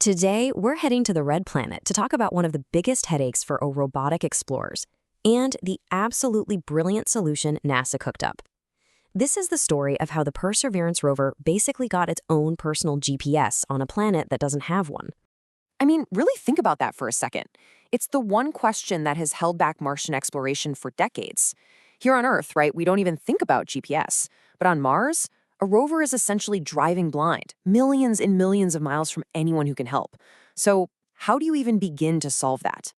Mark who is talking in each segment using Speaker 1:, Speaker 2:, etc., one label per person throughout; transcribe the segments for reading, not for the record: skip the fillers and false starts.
Speaker 1: Today, we're heading to the Red Planet to talk about one of the biggest headaches for robotic explorers and the absolutely brilliant solution NASA cooked up. This is the story of how the Perseverance rover basically got its own personal GPS on a planet that doesn't have one.
Speaker 2: I mean, really think about that for a second. It's the one question that has held back Martian exploration for decades. Here on Earth, right, we don't even think about GPS. But on Mars, a rover is essentially driving blind, millions and millions of miles from anyone who can help. So, how do you even begin to solve that?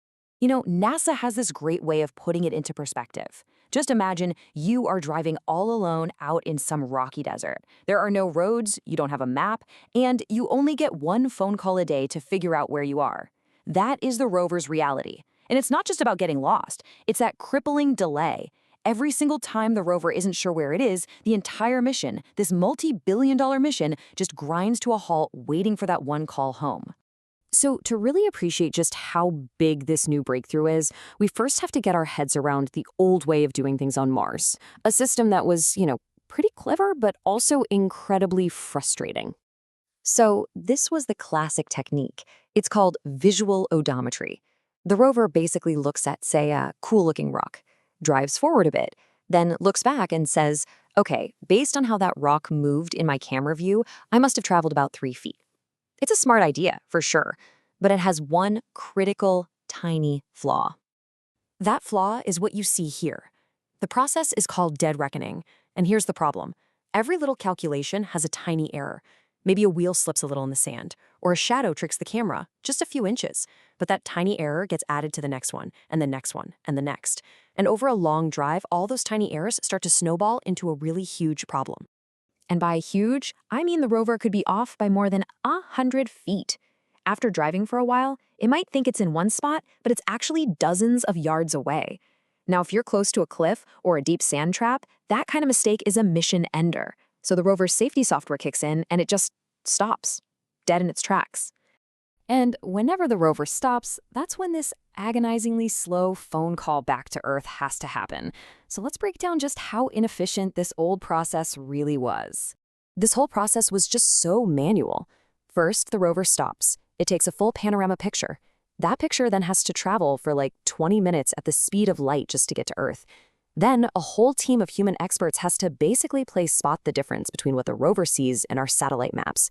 Speaker 2: NASA has this great way of putting it into perspective. Just imagine you are driving all alone out in some rocky desert. There are no roads, you don't have a map, and you only get one phone call a day to figure out where you are. That is the rover's reality. And it's not just about getting lost, it's that crippling delay. Every single time the rover isn't sure where it is, the entire mission, this multi-billion-dollar mission, just grinds to a halt waiting for that one call home. So to really appreciate just how big this new breakthrough is, we first have to get our heads around the old way of doing things on Mars, a system that was, pretty clever, but also incredibly frustrating. So this was the classic technique. It's called visual odometry. The rover basically looks at, say, a cool-looking rock, drives forward a bit, then looks back and says, okay, based on how that rock moved in my camera view, I must have traveled about 3 feet. It's a smart idea, for sure, but it has one critical, tiny flaw. That flaw is what you see here. The process is called dead reckoning, and here's the problem. Every little calculation has a tiny error. Maybe a wheel slips a little in the sand, or a shadow tricks the camera, just a few inches. But that tiny error gets added to the next one, and the next one, and the next. And over a long drive, all those tiny errors start to snowball into a really huge problem. And by huge, I mean the rover could be off by more than 100 feet. After driving for a while, it might think it's in one spot, but it's actually dozens of yards away. Now, if you're close to a cliff or a deep sand trap, that kind of mistake is a mission ender. So the rover's safety software kicks in and it just stops, dead in its tracks. And whenever the rover stops, that's when this agonizingly slow phone call back to Earth has to happen. So let's break down just how inefficient this old process really was. This whole process was just so manual. First, the rover stops. It takes a full panorama picture. That picture then has to travel for like 20 minutes at the speed of light just to get to Earth. Then a whole team of human experts has to basically spot the difference between what the rover sees and our satellite maps.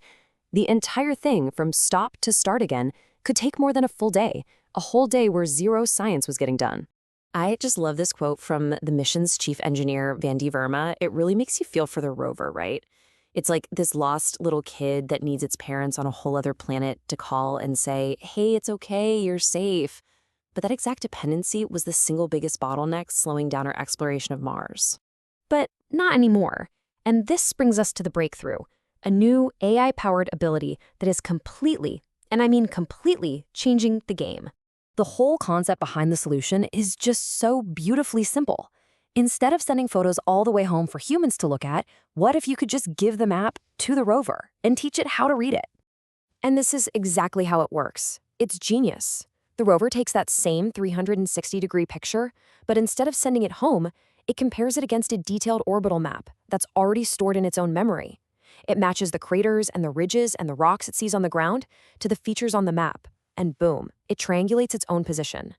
Speaker 2: The entire thing, from stop to start again, could take more than a full day, a whole day where zero science was getting done. I just love this quote from the mission's chief engineer, Vandy Verma. It really makes you feel for the rover, right? It's like this lost little kid that needs its parents on a whole other planet to call and say, hey, it's okay, you're safe. But that exact dependency was the single biggest bottleneck slowing down our exploration of Mars. But not anymore. And this brings us to the breakthrough. A new AI-powered ability that is completely, and I mean completely, changing the game. The whole concept behind the solution is just so beautifully simple. Instead of sending photos all the way home for humans to look at, what if you could just give the map to the rover and teach it how to read it? And this is exactly how it works. It's genius. The rover takes that same 360-degree picture, but instead of sending it home, it compares it against a detailed orbital map that's already stored in its own memory. It matches the craters and the ridges and the rocks it sees on the ground to the features on the map, and boom, it triangulates its own position.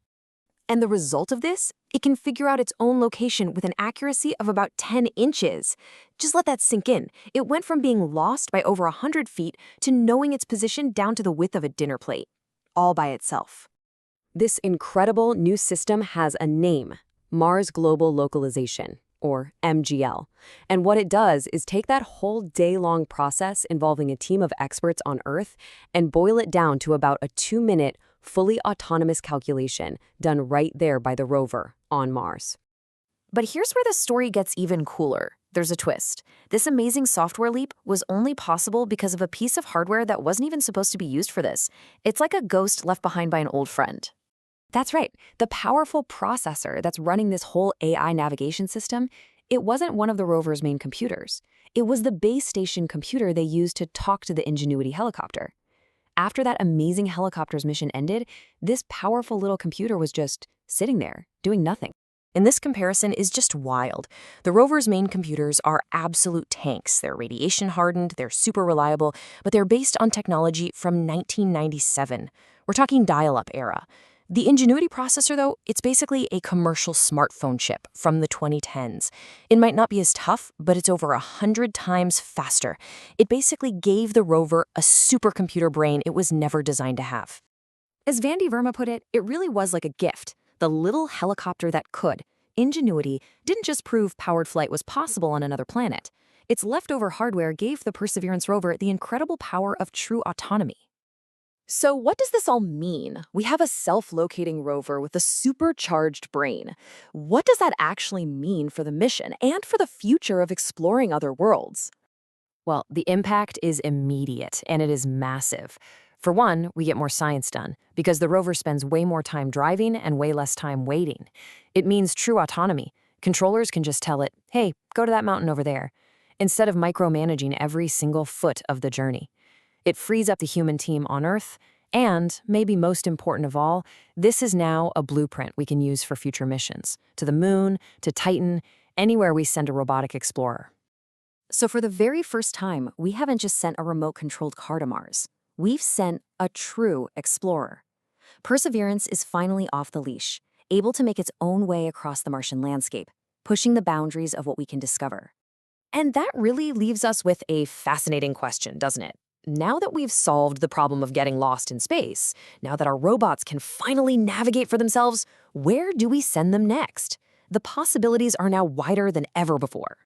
Speaker 2: And the result of this? It can figure out its own location with an accuracy of about 10 inches. Just let that sink in. It went from being lost by over 100 feet to knowing its position down to the width of a dinner plate, all by itself. This incredible new system has a name, Mars Global Localization, or MGL. And what it does is take that whole day-long process involving a team of experts on Earth and boil it down to about a 2-minute, fully autonomous calculation done right there by the rover on Mars. But here's where the story gets even cooler. There's a twist. This amazing software leap was only possible because of a piece of hardware that wasn't even supposed to be used for this. It's like a ghost left behind by an old friend. That's right. The powerful processor that's running this whole AI navigation system, it wasn't one of the rover's main computers. It was the base station computer they used to talk to the Ingenuity helicopter. After that amazing helicopter's mission ended, this powerful little computer was just sitting there, doing nothing.
Speaker 1: And this comparison is just wild. The rover's main computers are absolute tanks. They're radiation hardened, they're super reliable, but they're based on technology from 1997. We're talking dial-up era. The Ingenuity processor, though, it's basically a commercial smartphone chip from the 2010s. It might not be as tough, but it's over 100 times faster. It basically gave the rover a supercomputer brain it was never designed to have. As Vandy Verma put it, it really was like a gift, the little helicopter that could. Ingenuity didn't just prove powered flight was possible on another planet. Its leftover hardware gave the Perseverance rover the incredible power of true autonomy. So what does this all mean? We have a self-locating rover with a supercharged brain. What does that actually mean for the mission and for the future of exploring other worlds? Well, the impact is immediate, and it is massive. For one, we get more science done, because the rover spends way more time driving and way less time waiting. It means true autonomy. Controllers can just tell it, hey, go to that mountain over there, instead of micromanaging every single foot of the journey. It frees up the human team on Earth, and, maybe most important of all, this is now a blueprint we can use for future missions, to the Moon, to Titan, anywhere we send a robotic explorer. So for the very first time, we haven't just sent a remote-controlled car to Mars. We've sent a true explorer. Perseverance is finally off the leash, able to make its own way across the Martian landscape, pushing the boundaries of what we can discover. And that really leaves us with a fascinating question, doesn't it? Now that we've solved the problem of getting lost in space, now that our robots can finally navigate for themselves, where do we send them next? The possibilities are now wider than ever before.